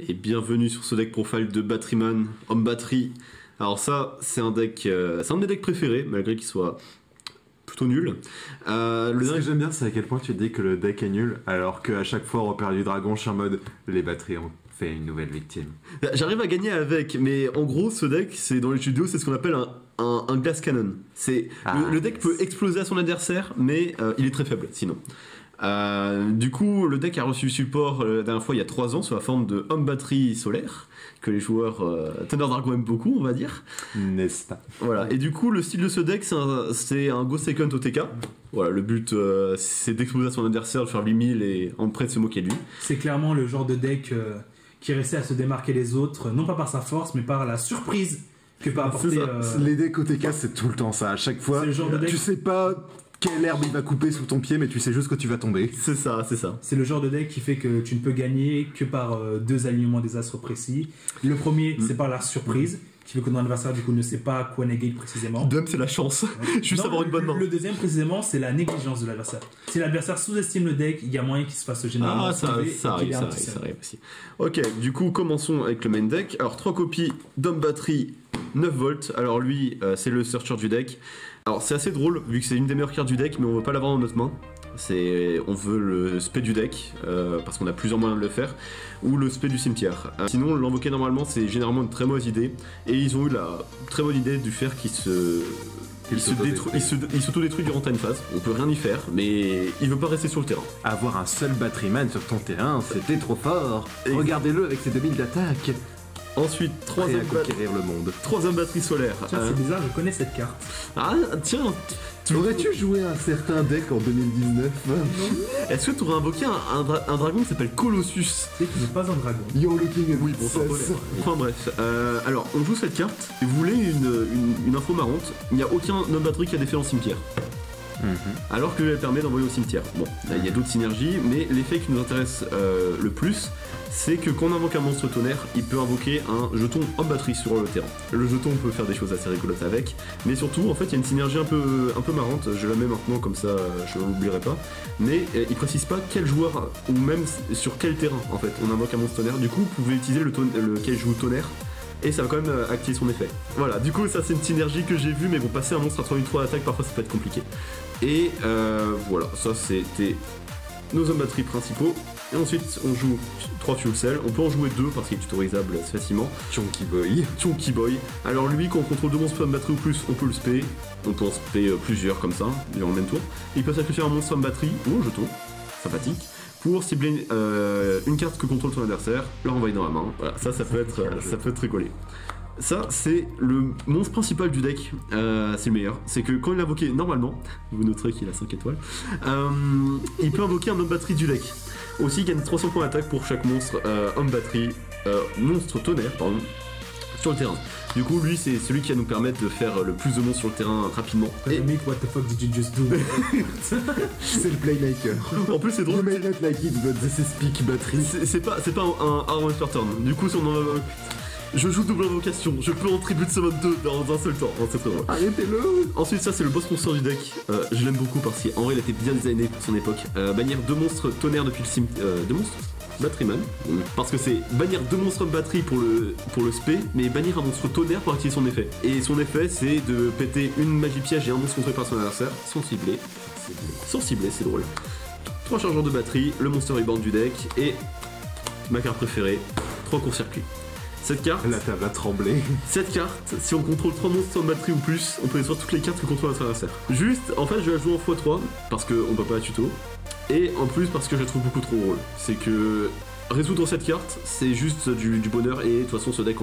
Et bienvenue sur ce deck profile de Batteryman, Homme Battery. Alors ça, c'est un deck, c'est un de mes decks préférés, malgré qu'il soit plutôt nul. Ce que j'aime bien, c'est à quel point tu dis que le deck est nul, alors qu'à chaque fois on repère du dragon, je suis en mode les batteries ont fait une nouvelle victime. J'arrive à gagner avec, mais en gros, ce deck, c'est dans les jeux vidéo, c'est ce qu'on appelle un glass cannon. Le deck peut exploser à son adversaire, mais il est très faible sinon. Du coup, le deck a reçu support la dernière fois il y a 3 ans sous la forme de Homme Battery solaire, que les joueurs Thunder Dragon aiment beaucoup, on va dire. N'est-ce pas? Voilà, et du coup, le style de ce deck, c'est un Ghost Second OTK. Voilà, le but, c'est d'exploser à son adversaire, de faire 8000 et en près de se moquer de lui. C'est clairement le genre de deck qui restait à se démarquer des autres, non pas par sa force, mais par la surprise que peut apporter. Les decks OTK, c'est tout le temps ça. À chaque fois, le genre de deck... tu sais pas quelle herbe il va couper sous ton pied, mais tu sais juste que tu vas tomber. C'est ça, c'est ça. C'est le genre de deck qui fait que tu ne peux gagner que par 2 alignements des astres précis. Le premier, c'est par la surprise, qui fait que ton adversaire du coup ne sait pas quoi negate précisément. Dump, c'est la chance. Juste avoir une bonne main. Le deuxième précisément, c'est la négligence de l'adversaire. Si l'adversaire sous-estime le deck, il y a moyen qu'il se fasse généralement. Ah, ça arrive aussi. Ok, du coup, commençons avec le main deck. Alors, 3 copies d'Homme Battery 9 volts. Alors lui, c'est le searcher du deck. Alors c'est assez drôle, vu que c'est une des meilleures cartes du deck, mais on veut pas l'avoir dans notre main. On veut le spé du deck, parce qu'on a plusieurs moyens de le faire, ou le spé du cimetière. Sinon, l'invoquer normalement, c'est généralement une très mauvaise idée, et ils ont eu la très bonne idée du faire qu'il s'auto-détruit durant une phase. On peut rien y faire, mais il veut pas rester sur le terrain. Avoir un seul Batteryman sur ton terrain, c'était trop fort. Regardez-le avec ses 2000 d'attaque. Ensuite, 3 hommes batterie solaire. Tiens, c'est bizarre, je connais cette carte. Ah, tiens, aurais-tu joué un certain deck en 2019? Est-ce que tu aurais invoqué un dragon qui s'appelle Colossus? C'est qui n'est pas un dragon. You're looking at oui, bon, enfin bref. Alors, on joue cette carte, et vous voulez une info marrante, il n'y a aucun homme batterie qui a d'effet en cimetière. Alors que elle permet d'envoyer au cimetière. Bon, il y a d'autres synergies, mais l'effet qui nous intéresse le plus, c'est que quand on invoque un monstre tonnerre, il peut invoquer un jeton Homme Battery sur le terrain. Le jeton, on peut faire des choses assez rigolotes avec, mais surtout, en fait, il y a une synergie un peu marrante. Je la mets maintenant, comme ça, je ne l'oublierai pas. Mais il précise pas quel joueur, ou même sur quel terrain, en fait, on invoque un monstre tonnerre. Du coup, vous pouvez utiliser lequel joue tonnerre, et ça va quand même activer son effet. Voilà, du coup ça c'est une synergie que j'ai vue, mais bon, passer un monstre à 3003 d'attaque, parfois ça peut être compliqué. Et voilà, ça c'était nos hommes batterie principaux. Et ensuite on joue 3 fuel cells, on peut en jouer 2 parce qu'il est tutorisable assez facilement. Chonky Boy. Alors lui, quand on contrôle 2 monstres hommes batterie ou plus, on peut le spé. On peut en spé plusieurs comme ça, durant le même tour. Il peut sacrifier un monstre homme batterie ou un jeton, sympathique, pour cibler une carte que contrôle ton adversaire, le renvoyer dans la main. Voilà, ça peut être rigolé. Ça, c'est le monstre principal du deck, c'est le meilleur. C'est que quand il est invoqué normalement, vous noterez qu'il a 5 étoiles, il peut invoquer un homme batterie du deck. Aussi, il gagne 300 points d'attaque pour chaque monstre homme batterie, monstre tonnerre, pardon, sur le terrain. Du coup, lui, c'est celui qui va nous permettre de faire le plus de monstres sur le terrain rapidement. Et mec, what the fuck did you just do? C'est le playmaker. En plus, c'est drôle. You may not like it, but this is peak battery. C'est pas un hard per turn. Du coup, si on en a... Je joue double invocation, je peux en tribute summon 2 dans un seul temps, c'est très drôle. Arrêtez-le. Ensuite, ça c'est le boss monster du deck, je l'aime beaucoup parce qu'en vrai il a été bien designé pour son époque. Bannir 2 monstres tonnerre depuis le sim... 2 monstres Batteryman, parce que c'est bannir 2 monstres batterie pour le spé, mais bannir un monstre tonnerre pour activer son effet. Et son effet c'est de péter une magie piège et un monstre contrôlé par son adversaire, sans cibler. Sans cibler, c'est drôle. 3 chargeurs de batterie, le monster reborn du deck, et ma carte préférée, 3 courts-circuits. Cette carte, la table a tremblé. Cette carte, si on contrôle 3 monstres en batterie ou plus, on peut détruire toutes les cartes que contrôle notre adversaire. Juste, en fait, je vais la jouer en x3 parce qu'on peut pas la tuto, et en plus parce que je la trouve beaucoup trop drôle. C'est que résoudre cette carte, c'est juste du bonheur, et de toute façon, ce deck,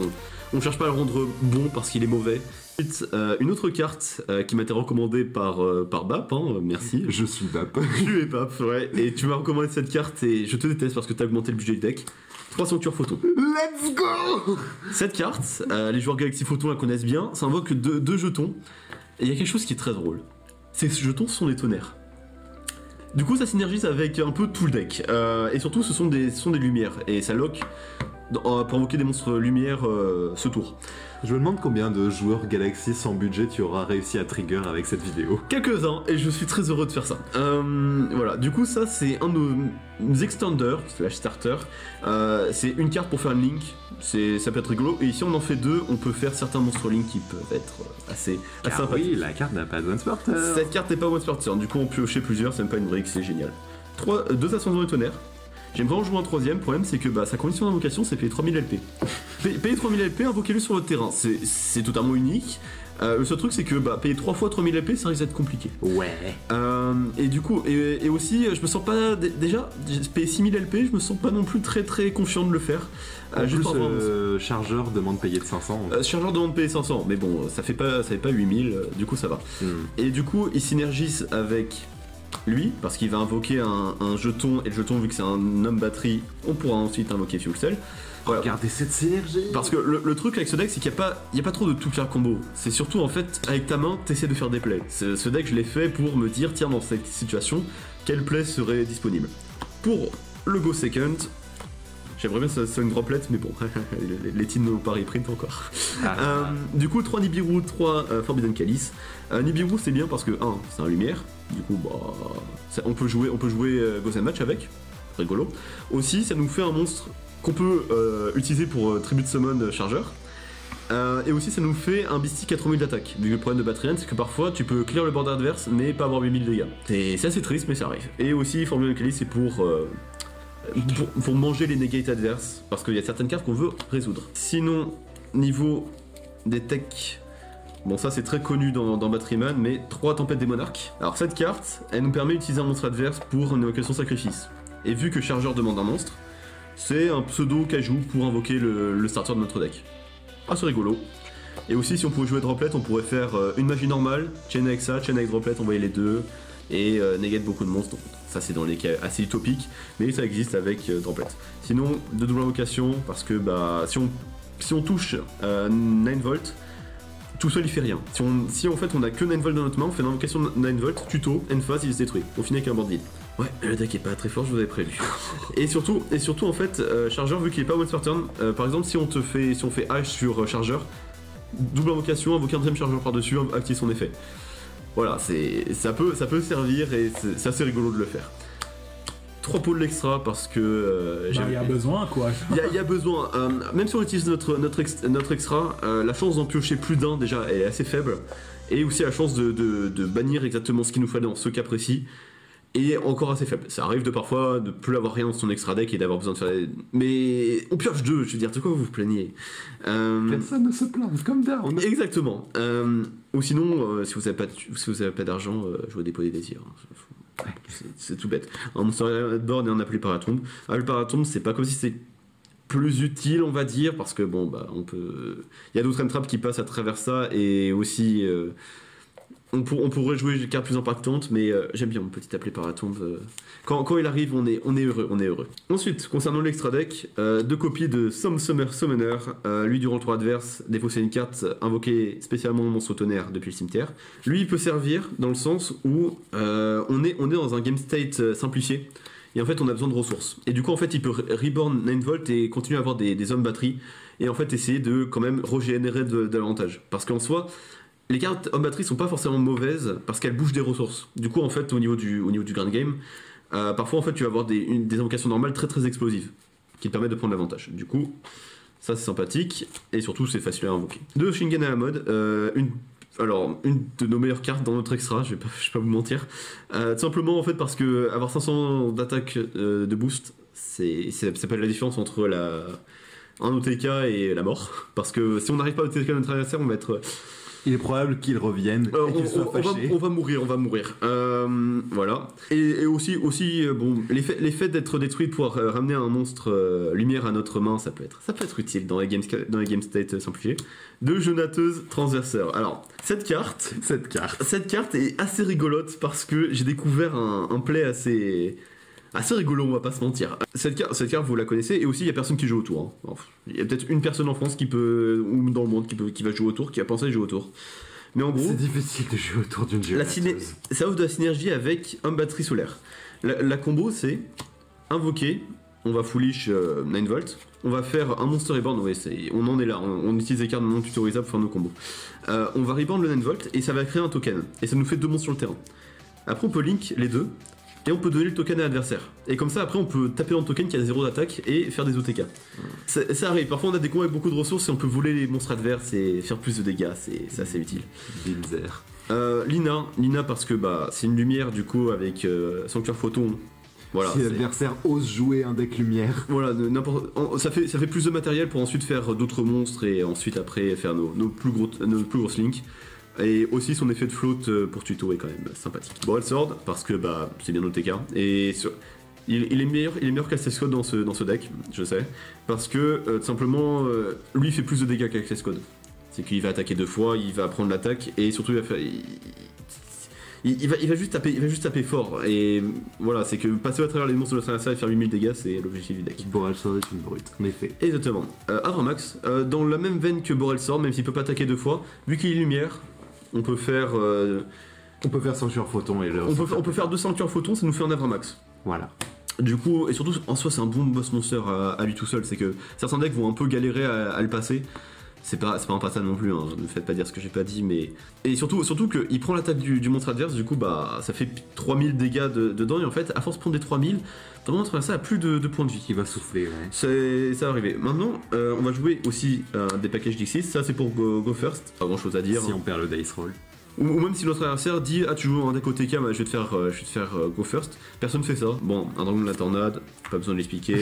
on cherche pas à le rendre bon parce qu'il est mauvais. Ensuite, une autre carte qui m'a été recommandée par Bap, hein, merci. Je suis Bap. Tu es Bap, ouais, et tu m'as recommandé cette carte et je te déteste parce que t'as augmenté le budget du deck. 3 sanctuaires photo. Let's go. Cette carte, les joueurs Galaxy Photon la connaissent bien, ça invoque 2 jetons, et il y a quelque chose qui est très drôle. Ces jetons sont des tonnerres. Du coup ça synergise avec un peu tout le deck, et surtout ce sont des lumières, et ça lock pour invoquer des monstres lumière ce tour. Je me demande combien de joueurs Galaxy sans budget tu auras réussi à trigger avec cette vidéo. Quelques-uns, et je suis très heureux de faire ça. Voilà, du coup ça c'est un de nos extenders, slash starter. C'est une carte pour faire une link, ça peut être rigolo. Et si on en fait 2, on peut faire certains monstres link qui peuvent être assez sympathiques. Oui, la carte n'a pas de one starter. Cette carte n'est pas one starter, du coup on peut piocher plusieurs, c'est même pas une brique, c'est génial. 2 ascendants et tonnerre. J'aime vraiment jouer un 3ème, le problème c'est que sa condition d'invocation c'est payer 3000 LP. Payer 3000 LP, invoquez-le sur votre terrain, c'est totalement unique. Le seul truc c'est que payer 3 fois 3000 LP ça risque d'être compliqué. Ouais. Et du coup, et aussi je me sens pas, déjà, payer 6000 LP, je me sens pas non plus très confiant de le faire. En plus, chargeur demande payer de 500. Chargeur demande payer 500, mais bon, ça fait pas 8000, du coup ça va. Et du coup, il synergise avec lui, parce qu'il va invoquer un jeton, et le jeton, vu que c'est un homme batterie, on pourra ensuite invoquer Fuel Cell. Voilà. Regardez cette synergie. Parce que le truc avec ce deck, c'est qu'il n'y a pas trop de tout faire combo. C'est surtout, en fait, avec ta main, t'essaies de faire des plays. Ce deck, je l'ai fait pour me dire, tiens, dans cette situation, quel play serait disponible. Pour le Go Second, j'aimerais bien que ça soit une droplet, mais bon, les teams n'ont pas reprint encore. Du coup, 3 Nibiru, 3 Forbidden Chalice. Nibiru, c'est bien parce que, c'est un lumière. Du coup, on peut jouer Ghost and Match avec. Rigolo. Aussi, ça nous fait un monstre qu'on peut utiliser pour Tribute Summon chargeur. Et aussi, ça nous fait un Beastie 4000 d'attaque. Vu que le problème de Batterian, c'est que parfois, tu peux clear le board adverse, mais pas avoir 8000 dégâts. C'est assez triste, mais ça arrive. Et aussi, Forbidden Chalice, c'est pour manger les negates adverses, parce qu'il y a certaines cartes qu'on veut résoudre. Sinon, niveau des techs, bon ça c'est très connu dans Batteryman, mais 3 tempêtes des monarques. Alors cette carte, elle nous permet d'utiliser un monstre adverse pour une invocation sacrifice. Et vu que chargeur demande un monstre, c'est un pseudo cajou pour invoquer le starter de notre deck. Ah c'est rigolo. Et aussi si on pouvait jouer droplet, on pourrait faire une magie normale, chain avec ça, chain avec droplet, envoyer les deux, et negate beaucoup de monstres. Donc, ça c'est dans les cas assez utopiques, mais ça existe avec droplet. Sinon, de double invocation, parce que si on touche 9 volts, tout seul il fait rien. Si en fait on a que 9 volts dans notre main, on fait une invocation de 9 volts, tuto, end phase, il se détruit. On finit avec un board vide. Ouais, le deck est pas très fort, je vous avais prévu. et surtout en fait, chargeur, vu qu'il est pas one per turn, par exemple si on fait H sur chargeur, double invocation, invoquer un deuxième chargeur par-dessus, activer son effet. Voilà, ça peut servir et c'est assez rigolo de le faire. 3 pôles extra parce que il y a besoin quoi. Il y a besoin. Même si on utilise notre extra, la chance d'en piocher plus d'un déjà est assez faible. Et aussi la chance de bannir exactement ce qu'il nous fallait dans ce cas précis est encore assez faible. Ça arrive de parfois de plus avoir rien dans son extra deck et d'avoir besoin de faire mais on pioche 2, je veux dire, de quoi vous vous plaignez. Personne ne se plaint, comme down. Exactement. Ou sinon, si vous avez pas d'argent, jouez des pots des désirs. Ouais, c'est tout bête. Un Monster Board et un appelé Paratombe. Appelé Paratombe, c'est pas comme si c'est plus utile, on va dire, parce que bon, on peut. Il y a d'autres entraps qui passent à travers ça et aussi. On pourrait jouer des cartes plus impactantes, mais j'aime bien mon petit appelé Paratombe. Quand il arrive, on est heureux. Ensuite, concernant l'extra deck, 2 copies de Summer Summoner. Lui, durant le tour adverse, défausser une carte invoquée spécialement monstre tonnerre depuis le cimetière. Lui, il peut servir dans le sens où on est dans un game state simplifié. Et en fait, on a besoin de ressources. Et du coup, en fait, il peut reborn 9 volts et continuer à avoir des hommes batterie. Et en fait, essayer de quand même régénérer de l'avantage. Parce qu'en soi, les cartes homme batterie sont pas forcément mauvaises parce qu'elles bougent des ressources. Du coup, en fait, au niveau du grand game, parfois, en fait, tu vas avoir des invocations normales très explosives qui te permettent de prendre l'avantage. Du coup, ça c'est sympathique et surtout c'est facile à invoquer. 2 Shingen à la mode, une de nos meilleures cartes dans notre extra, je vais pas vous mentir. Tout simplement en fait parce que avoir 500 d'attaque de boost, ça fait la différence entre un OTK et la mort. Parce que si on n'arrive pas à OTK notre adversaire, on va être. Il est probable qu'il revienne et qu'il soit fâché. On va mourir. Voilà. Et aussi bon, l'effet d'être détruit, de pouvoir ramener un monstre lumière à notre main, ça peut être utile dans les game state simplifiés. 2 Jeûnateuse transverseur. Alors, cette carte est assez rigolote parce que j'ai découvert un play assez rigolo, on va pas se mentir. Cette carte, vous la connaissez, et aussi il y a personne qui joue autour. Hein. Il y a peut-être une personne en France qui peut, ou dans le monde qui va jouer autour, qui a pensé à jouer autour. Mais en gros, c'est difficile de jouer autour d'une Jeûnateuse. Ça offre de la synergie avec un batterie solaire. La combo, c'est invoquer on va foolish 9 volts. On va faire un monster reborn, ouais, on en est là, on utilise les cartes non tutorisables pour faire nos combos. On va reborn le 9 volts et ça va créer un token. Et ça nous fait 2 monstres sur le terrain. Après on peut link les deux et on peut donner le token à l'adversaire. Et comme ça après on peut taper dans le token qui a 0 d'attaque et faire des OTK. Ça arrive, parfois on a des combos avec beaucoup de ressources et on peut voler les monstres adverses et faire plus de dégâts, c'est assez utile. Bilzer. Lina parce que c'est une lumière du coup avec Sanctuaire Photon. Voilà, si l'adversaire ose jouer un deck lumière. Voilà, ça fait plus de matériel pour ensuite faire d'autres monstres et ensuite après faire nos plus grosses links. Et aussi son effet de flotte pour tuto est quand même sympathique. Boral Sword parce que c'est bien OTK et il est meilleur qu'Access Code dans ce deck, je sais, parce que tout simplement lui il fait plus de dégâts qu'Access Code. C'est qu'il va attaquer 2 fois, il va prendre l'attaque et surtout il va juste taper fort. Et voilà, c'est que passer à travers les monstres de l'adversaire et faire 8000 dégâts, c'est l'objectif du deck. Boral Sword est une brute, en effet. Exactement. Avramax, dans la même veine que Boral Sword, même s'il peut pas attaquer 2 fois, vu qu'il est lumière, on peut faire. On peut faire Sanctuaire Photon et on peut faire 2 Sanctuaires Photon, ça nous fait un Avramax. Voilà. Du coup, et surtout en soi, c'est un bon boss monster à lui tout seul. C'est que certains decks vont un peu galérer à le passer. C'est pas un passage non plus, hein. Ne faites pas dire ce que j'ai pas dit, mais. Et surtout qu'il prend l'attaque du monstre adverse, du coup, ça fait 3000 dégâts dedans, et en fait, à force de prendre des 3000, ton monstre ça a plus de points de vie. Qui va souffler, ouais. Ça va arriver. Maintenant, on va jouer aussi des packages d'Xyz, ça c'est pour go first, pas grand chose à dire. Si on perd le dice roll. Ou même si notre adversaire dit tu joues un deck OTK, je vais te faire go first. Personne fait ça. Bon, un dragon de la tornade, pas besoin de l'expliquer.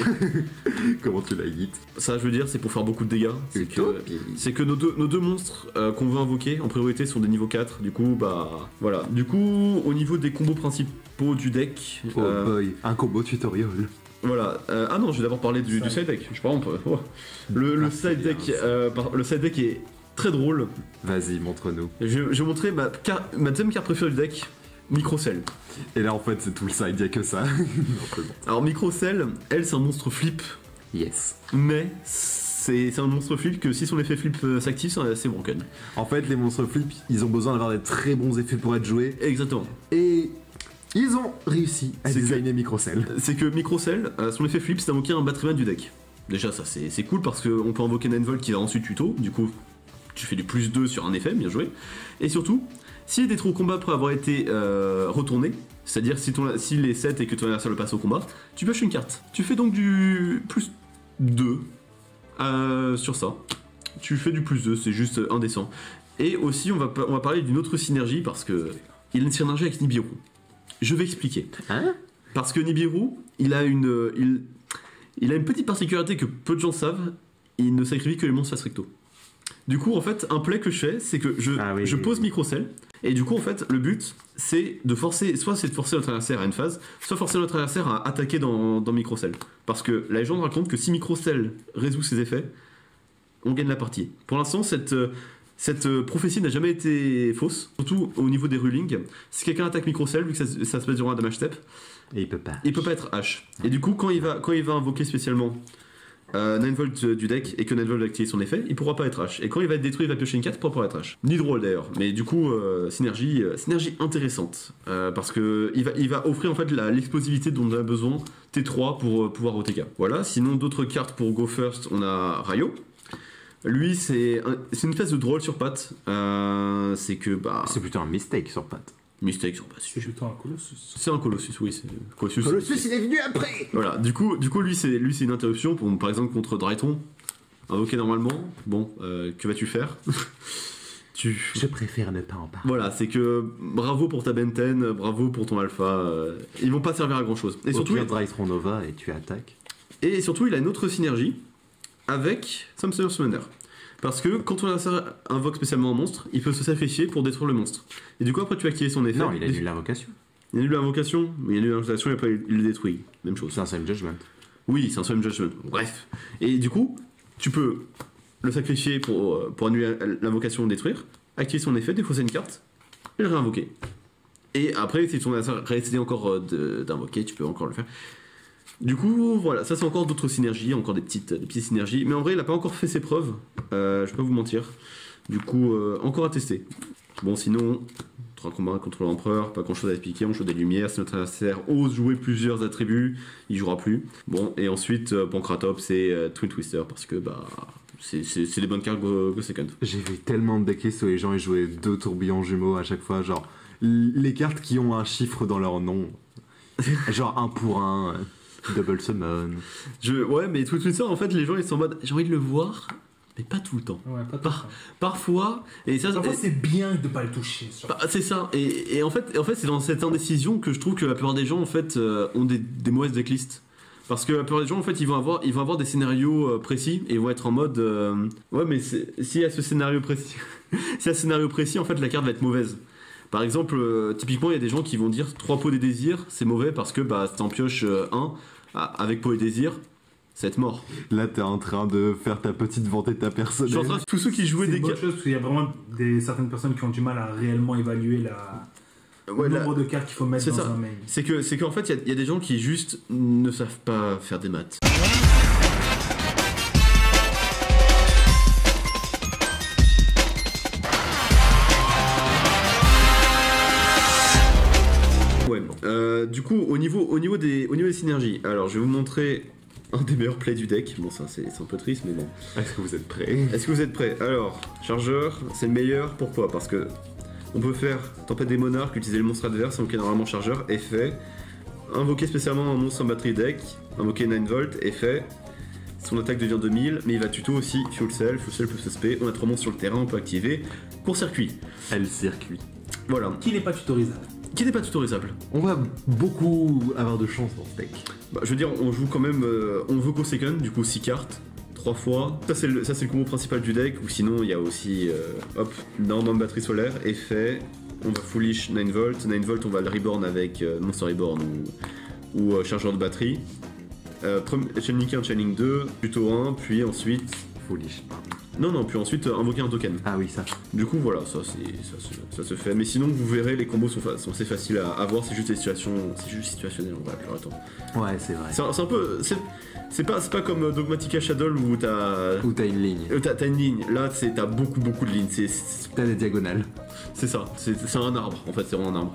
Comment tu la guides. Ça, je veux dire, c'est pour faire beaucoup de dégâts. C'est que nos deux monstres qu'on veut invoquer en priorité sont des niveaux 4. Du coup, voilà. Du coup, au niveau des combos principaux du deck. Oh boy, un combo tutorial. Voilà. Non, je vais d'abord parler du side deck. Je sais pas, on peut. Le side deck, est très drôle. Vas-y, montre-nous. Je vais montrer ma deuxième carte préférée du deck, Microcell. Et là, en fait, c'est tout le side, y'a que ça. Alors, Microcell, elle, c'est un monstre flip. Yes. Mais c'est un monstre flip que si son effet flip s'active, c'est broken. En fait, les monstres flip, ils ont besoin d'avoir des très bons effets pour être joués. Exactement. Et ils ont réussi à designer Microcell. C'est que Microcell, son effet flip, c'est d'invoquer un Batman du deck. Déjà, ça, c'est cool parce qu'on peut invoquer 9 volts qui va ensuite tuto. Du coup, tu fais du plus 2 sur un effet, bien joué. Et surtout, s'il est trop au combat après avoir été retourné, c'est-à-dire si les 7 et que ton adversaire le passe au combat, tu pioches une carte. Tu fais donc du plus 2 sur ça. Tu fais du plus 2, c'est juste indécent. Et aussi, on va parler d'une autre synergie parce que il a une synergie avec Nibiru. Je vais expliquer. Parce que Nibiru, il a une petite particularité que peu de gens savent, il ne sacrifie que les monstres face recto. Du coup, en fait, un play que je fais, c'est que je pose Microcell, et du coup, en fait, le but, c'est de forcer notre adversaire à une phase, soit forcer notre adversaire à attaquer dans Microcell. Parce que la légende raconte que si Microcell résout ses effets, on gagne la partie. Pour l'instant, cette prophétie n'a jamais été fausse, surtout au niveau des rulings. Si quelqu'un attaque Microcell, vu que ça se passe durant un damage step, et il peut pas être H. Et du coup, quand il va invoquer spécialement 9 volts du deck et que 9 volts va activer son effet, il pourra pas être H. Et quand il va être détruit, il va piocher une carte pour pouvoir être H. Ni drôle d'ailleurs, mais du coup, synergie intéressante. Parce que il va offrir en fait l'explosivité dont on a besoin, T3 pour pouvoir OTK. Voilà, sinon d'autres cartes pour Go First, on a Rayo. Lui, c'est une espèce de drôle sur patte. C'est plutôt un mistake sur patte. Mistake sur patte. C'est plutôt un Colossus. C'est un Colossus, oui. Colossus, il est venu après. Voilà, du coup lui c'est une interruption, par exemple contre Drayton. Invoqué normalement, bon, que vas-tu faire? Je préfère ne pas en parler. Voilà, c'est que bravo pour ta Benten, bravo pour ton Alpha, ils vont pas servir à grand chose. Et surtout, Drayton Nova et tu attaques. Et surtout, il a une autre synergie avec Samson Summoner. Parce que quand on invoque spécialement un monstre, il peut se sacrifier pour détruire le monstre. Et du coup, après, tu actives son effet. Non, il annule l'invocation. Il annule l'invocation, mais il annule l'invocation et après, il le détruit. Même chose. C'est un Solemn Judgment. Oui, c'est un Solemn Judgment. Bref. Et du coup, tu peux le sacrifier pour annuler l'invocation ou détruire, activer son effet, défausser une carte, et le réinvoquer. Et après, si ton adversaire a décidé encore d'invoquer, tu peux encore le faire. Du coup, voilà, ça c'est encore d'autres synergies, encore des petites synergies. Mais en vrai, il a pas encore fait ses preuves, je vais pas vous mentir. Du coup, encore à tester. Bon, sinon, un combat contre l'empereur, pas grand chose à expliquer, on joue des lumières, si notre adversaire ose jouer plusieurs attributs, il jouera plus. Bon, et ensuite, Pancratops c'est Twin Twister, parce que bah, c'est des bonnes cartes Go Second. J'ai vu tellement de decklists où les gens ils jouaient 2 tourbillons jumeaux à chaque fois, genre les cartes qui ont un chiffre dans leur nom, genre 1 pour 1, Double Summon. Ouais, mais Twin Twister, en fait, les gens ils sont en mode, j'ai envie de le voir. Mais pas tout le temps. Ouais, pas tout le temps. Parfois, et ça, Parfois c'est bien de pas le toucher. C'est ça. Et en fait, c'est dans cette indécision que je trouve que la plupart des gens en fait ont des mauvaises decklists. Parce que la plupart des gens en fait ils vont avoir des scénarios précis et ils vont être en mode ouais mais s'il y a ce scénario précis, s'il y a un scénario précis en fait la carte va être mauvaise. Par exemple, typiquement il y a des gens qui vont dire 3 pots des désirs c'est mauvais parce que bah si t'en pioches 1 avec pot et désir. Ça va être mort. Là, t'es en train de faire ta petite vendetta personnelle. Je suis en train de tous ceux qui jouaient des cartes. C'est une bonne chose parce qu'il y a vraiment certaines personnes qui ont du mal à réellement évaluer le nombre de cartes qu'il faut mettre dans un main. C'est qu'en fait, il y a des gens qui juste ne savent pas faire des maths. Ouais. Du coup, au niveau des synergies, alors je vais vous montrer un des meilleurs plays du deck. Bon, ça c'est un peu triste, mais bon. Est-ce que vous êtes prêts? Alors, chargeur, c'est le meilleur. Pourquoi? Parce que on peut faire Tempête des Monarques, utiliser le monstre adverse, invoquer normalement chargeur, effet. Invoquer spécialement un monstre en batterie deck, invoquer 9 volts, effet. Son attaque devient 2000, mais il va tuto aussi Fuel Cell plus SP. On a 3 monstres sur le terrain, on peut activer court-circuit. Elle circuit. Voilà. Qui n'est pas tutorisable. On va beaucoup avoir de chance dans ce deck. Bah, je veux dire, on joue quand même. On veut Go Second, du coup 6 cartes, 3 fois. Ça c'est le combo principal du deck, ou sinon il y a aussi. Normal batterie solaire, effet. On va Foolish 9 volts. 9 volts, on va le reborn avec Monster Reborn ou chargeur de batterie. Channeling 1, Channeling 2, plutôt 1, puis ensuite. Foolish, Non, puis ensuite invoquer un token. Ah oui, ça. Du coup, voilà, ça se fait. Mais sinon, vous verrez, les combos sont assez faciles à avoir, c'est juste des situations. C'est juste situationnel, on va appeler temps. Ouais, c'est vrai. C'est un peu. C'est pas comme Dogmatica Shadow où t'as. Où t'as une ligne. T'as une ligne. Là, t'as beaucoup de lignes. T'as des diagonales. C'est ça. C'est un arbre, en fait, c'est vraiment un arbre.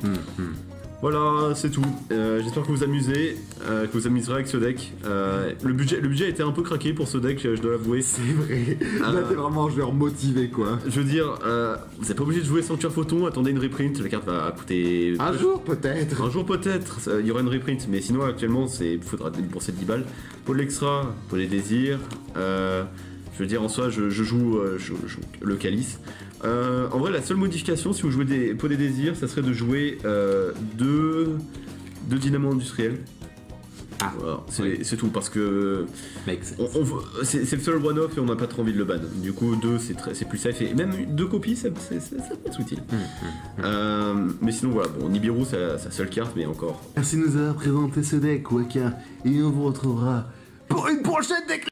Voilà, c'est tout. J'espère que vous vous amusez, que vous amuserez avec ce deck. Le budget a été un peu craqué pour ce deck, je dois l'avouer. C'est vrai. Là, t'es vraiment un joueur motivé, quoi. Je veux dire, vous n'êtes pas obligé de jouer Sanctuaire Photon, attendez une reprint, la carte va coûter... Un jour, peut-être, il y aura une reprint, mais sinon, actuellement, il faudra débourser 10 balles. Pour l'extra, pour les désirs, je veux dire, en soi, je joue le Calice. En vrai, la seule modification, si vous jouez des pots des désirs, ça serait de jouer deux dynamo industriels. Ah, voilà, c'est tout, parce que c'est le seul one-off et on n'a pas trop envie de le ban. Du coup, 2 c'est plus safe, et même 2 copies, ça peut être utile. Mais sinon, voilà, bon, Nibiru, c'est sa seule carte, mais encore. Merci de nous avoir présenté ce deck, Waka, et on vous retrouvera pour une prochaine deck.